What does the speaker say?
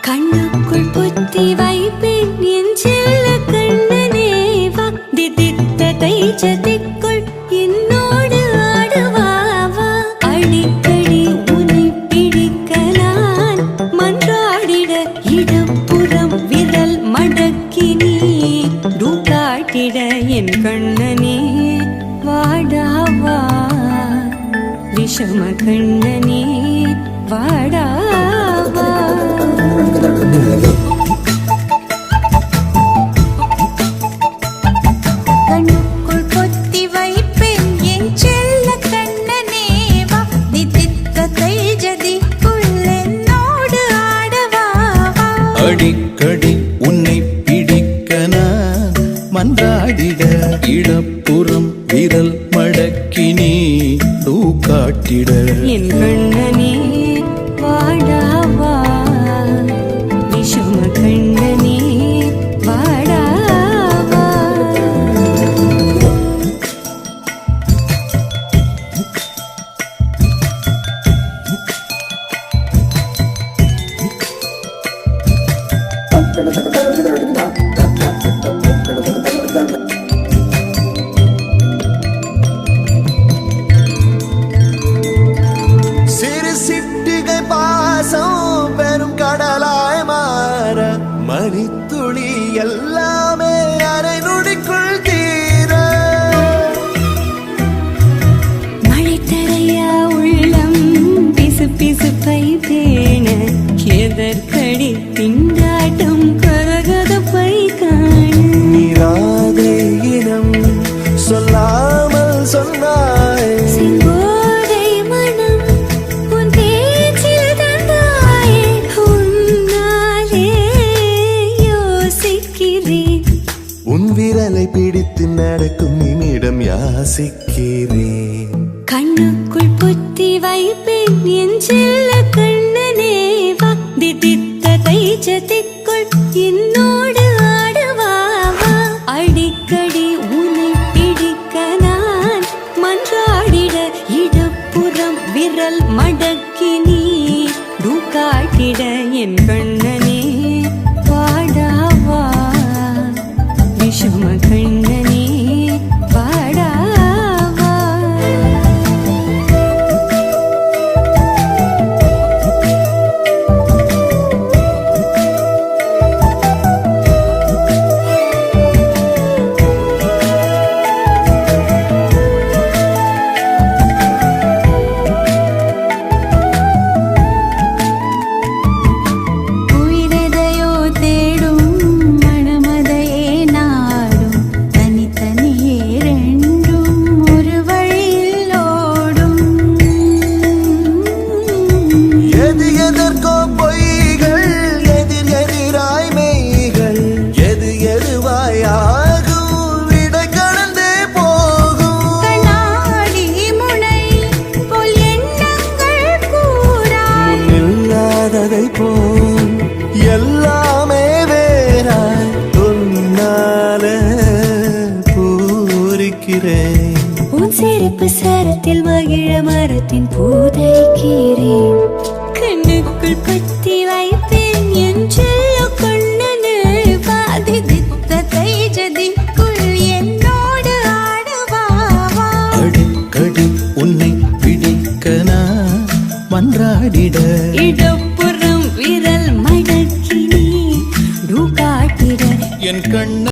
கண்ணுக்குள் புத்தி வைப்பேன் என் செல்ல கண்ணனே வா திதித்த தைச்சதிக்குள் என்னோடு ஆடுவாவா அடிக்கடி உன்னை பிடிக்க நான் மன்றாடிட இடப்புறம் விரல் மடக்கி நீ காட்டிட என் கண்ணனே வாடாவா விஷம கண்ணனே வாடாவா கண்ணுக்குள் பொத்தி வைப்பேன் என் செல்ல கண்ணனே வா திதித்த தைஜதிக்குள் என்னோடு ஆடவா அடிக்கடி உன்னை பிடிக்க நான் மன்றாடிட இடப்புறம் விரல் மடக்கி நீ காட்டிட என் கண்ணனே வாடாவா விஷம கண்ணனே வாடாவா மணித்துளி எல்லாமே அரை நொடிக்குள் தீர மழை தரையா உள்ளம் பிசு பிசுப்பை பேண எதற்கடி திண்டாட்டம் கரகதப்பை காண நீராதே இனம் சொல்லாமல் சொன்னாய் சிங்கோதை மனம் உன் பேச்சில் தந்தாயே உன்னாலே உன் விரலை பிடித்து நடக்கும் நிமிடம் யாசிக்கிறேன் கண்ணுக்குள் புத்தி வைப்பேன் என் செல்ல கண்ணனே வா திதித்த தைச்சதிக்குள் என்னோடு ஆடுவாவா அடிக்கடி உன்னை பிடிக்க நான் மன்றாடிட இடப்புறம் விரல் மடக்கி நீ காட்டிட என் கண்ணனே வாடாவா விஷம கண்ணனே வாடாவா உயிரெதையோ தேடும் மனமதையே நாடும் தனித்தனியே ரெண்டும் ஒரு வழியில் ஓடும் எது எதற்கோ பொய்கள் எதிர் எதிராய் மெய்கள் எது எதுவாய் ஆகும் விடை கடந்தே போகும் கண்ணாடி முனை போல் எண்ணங்கள் கூறா இல்லாததை போல் எல்லாமே வேறாய் உன்னால பூரிக்கிறேன் உன் சிறப்பு சரத்தில் மகிழ மரத்தின் பூதைக்கிறேன் கண்ணுக்குள் பத்தி வைப்பேன் என் செல்ல கண்ணனே பாதி தித்த தைஜதிக்குள் என்னோடு ஆடுவாவா அடிக்கடி உன்னை பிடிக்க நான் மன்றாடிட இடப்புறம் விரல் மடக்கி நீ காட்டிட என் கண்ண